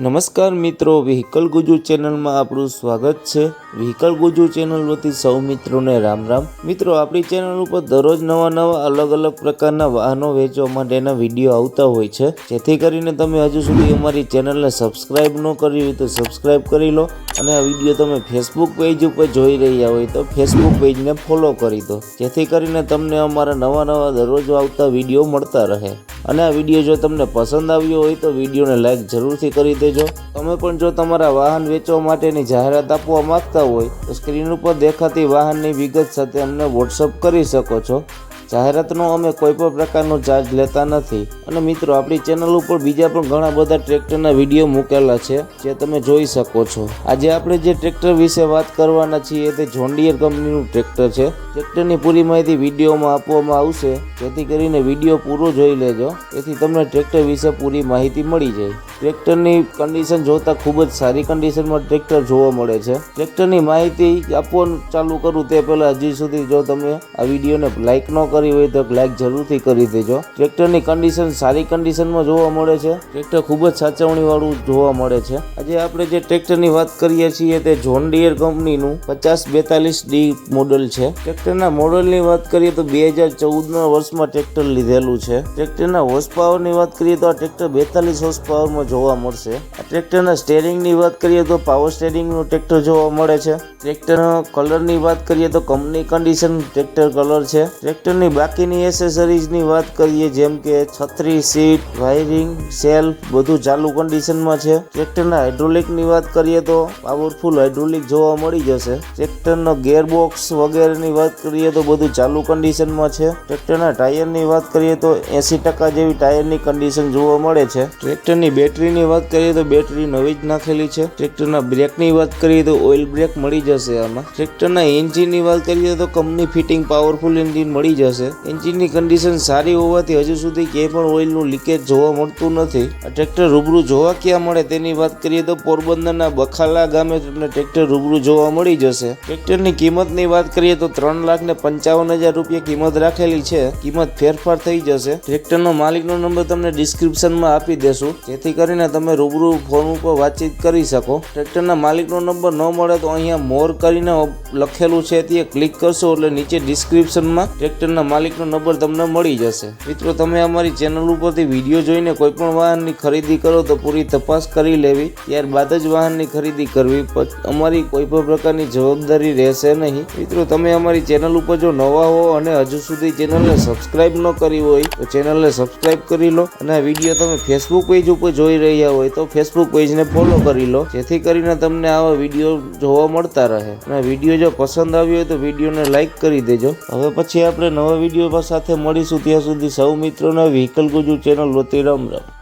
નમસ્કાર મિત્રો, વ્હીકલ ગુજુ ચેનલમાં આપણું સ્વાગત છે। વ્હીકલ ગુજુ ચેનલ વતી સૌ મિત્રોને રામ રામ। મિત્રો, આપણી ચેનલ ઉપર દરરોજ નવા અલગ અલગ પ્રકારના વાહનો વેચવા માટેના વિડીયો આવતા હોય છે, જેથી કરીને તમે હજુ સુધી અમારી ચેનલને સબસ્ક્રાઇબ ન કરી હોય તો સબસ્ક્રાઇબ કરી લો અને આ વિડીયો તમે ફેસબુક પેજ ઉપર જોઈ રહ્યા હોય તો ફેસબુક પેજને ફોલો કરી દો, જેથી કરીને તમને અમારા નવા દરરોજ આવતા વિડીયો મળતા રહે। અને આ વિડીયો જો તમને પસંદ આવ્યો હોય તો વિડીયોને લાઈક જરૂરથી કરી દેજો। તમે પણ જો તમારા વાહન વેચવા માટેની જાહેરાત આપવા માંગતા હોય તો સ્ક્રીન ઉપર દેખાતી વાહનની વિગત સાથે અમને વોટ્સઅપ કરી શકો છો। જાહેરાતનો અમે કોઈ પણ પ્રકારનો ચાર્જ લેતા નથી। અને મિત્રો, આપણી ચેનલ ઉપર બીજા પણ ઘણા બધા ટ્રેક્ટરના વિડીયો મૂકેલા છે, જે તમે જોઈ શકો છો। આજે આપણે જે ટ્રેક્ટર વિશે વાત કરવાના છીએ તે જોન ડીયર કંપનીનું ટ્રેક્ટર છે। ટ્રેક્ટરની પૂરી માહિતી વિડીયોમાં આપવામાં આવશે, જેથી કરીને વિડીયો પૂરો જોઈ લેજો, તેથી તમને ટ્રેક્ટર વિશે પૂરી માહિતી મળી જાય। ટ્રેક્ટરની કન્ડિશન જોતા ખૂબ જ સારી કન્ડિશનમાં ટ્રેક્ટર જોવા મળે છે। ટ્રેક્ટરની માહિતી આપવાનું ચાલુ કરું તે પહેલાં હજી સુધી જો તમે આ વિડીયોને લાઇક ન કરી હોય તો લાઇક જરૂરથી કરી દેજો। ટ્રેક્ટરની કન્ડિશન સારી કન્ડિશનમાં જોવા મળે છે। ટ્રેક્ટર ખૂબ જ સાચવણી વાળું જોવા મળે છે। આજે આપણે જે ટ્રેક્ટરની વાત કરીએ છીએ તે જોન ડીયર કંપનીનું 5042D મોડલ છે। ટ્રેક્ટરના મોડલની વાત કરીએ તો 2014ના વર્ષમાં ટ્રેક્ટર લીધેલું છે। ટ્રેક્ટરના હોર્સ પાવરની વાત કરીએ તો આ ટ્રેક્ટર 42 હોર્સ પાવરમાં જોવા મળશે। આ ટ્રેક્ટરના સ્ટેરિંગની વાત કરીએ તો પાવર સ્ટેરિંગનું ટ્રેક્ટર જોવા મળે છે। ટ્રેક્ટરના કલરની વાત કરીએ તો કંપની કન્ડિશન ટ્રેક્ટર કલર છે। ટ્રેક્ટરની બાકીની એસેસરીઝની વાત કરીએ જેમ કે છત્રી, સીટ, વાયરિંગ, સેલ્ફ બધું ચાલુ કન્ડિશનમાં છે। ટ્રેક્ટરના હાઇડ્રોલિકની વાત કરીએ તો પાવરફુલ હાઇડ્રોલિક જોવા મળી જશે। ટ્રેક્ટરનો ગેરબોક્સ વગેરેની વાત કરીએ તો બધું ચાલુ કન્ડિશનમાં છે। ટ્રેક્ટરના ટાયરની વાત કરીએ તો 80% જેવી ટાયરની કન્ડિશન જોવા મળે છે। ટ્રેક્ટરની બેટરીની વાત કરીએ તો બેટરી નવી જ નાખેલી છે। ટ્રેક્ટરના બ્રેકની વાત કરીએ તો ઓઇલ બ્રેક મળી જશે આમાં। ટ્રેક્ટરના એન્જિનની વાત કરીએ તો કંપની ફિટિંગ પાવરફુલ એન્જિન મળી જશે। એન્જિનની કન્ડિશન સારી હોવાથી હજુ સુધી ક્યાંય પણ ઓઇલનું લીકેજ જોવા મળતું નથી। આ ટ્રેક્ટર રૂબરૂ જોવા ક્યાં મળે તેની વાત કરીએ તો પોરબંદરના બખાલા ગામે તમને ટ્રેક્ટર રૂબરૂ જોવા મળી જશે। ટ્રેક્ટરની કિંમતની વાત કરીએ તો 3,55,000 રૂપિયા કિંમત રાખેલી છે। કિંમત ફેરફાર થઈ જશે। ટ્રેક્ટરનો માલિકનો નંબર તમને ડિસ્ક્રિપ્શનમાં આપી દેશું, જેથી કરીને તમે રૂબરૂ ફોન ઉપર વાતચીત કરી શકો। ટ્રેક્ટરના માલિકનો નંબર ન મળે તો અહીંયા મોર કરીને લખેલું છે તે ક્લિક કરશો એટલે નીચે ડિસ્ક્રિપ્શનમાં ટ્રેક્ટરના માલિકનો નંબર તમને મળી જશે। મિત્રો, તમે અમારી ચેનલ ઉપરથી વિડીયો જોઈને કોઈ પણ વાહનની ખરીદી કરો તો પૂરી તપાસ કરી લેવી, ત્યારબાદ જ વાહનની ખરીદી કરવી। અમારી કોઈ પણ પ્રકારની જવાબદારી રહેશે નહીં। મિત્રો, તમે અમારી ચેનલ ઉપર જો નવા હો અને હજુ સુધી ચેનલને સબસ્ક્રાઇબ ન કરી હોય તો ચેનલને સબસ્ક્રાઇબ કરી લો અને આ વિડીયો તમે ફેસબુક પેજ ઉપર જોઈ રહ્યા હોય તો ફેસબુક પેજને ફોલો કરી લો, જેથી કરીને તમને આવા વિડીયો જોવા મળતા રહે। અને વિડીયો જો પસંદ આવ્યો હોય તો વિડીયોને લાઇક કરી દેજો। હવે પછી આપણે નવા વિડીયો સાથે મળીશું, ત્યાં સુધી સૌ મિત્રોને વ્હીકલ ગુજુ ચેનલ વતી રામ રામ।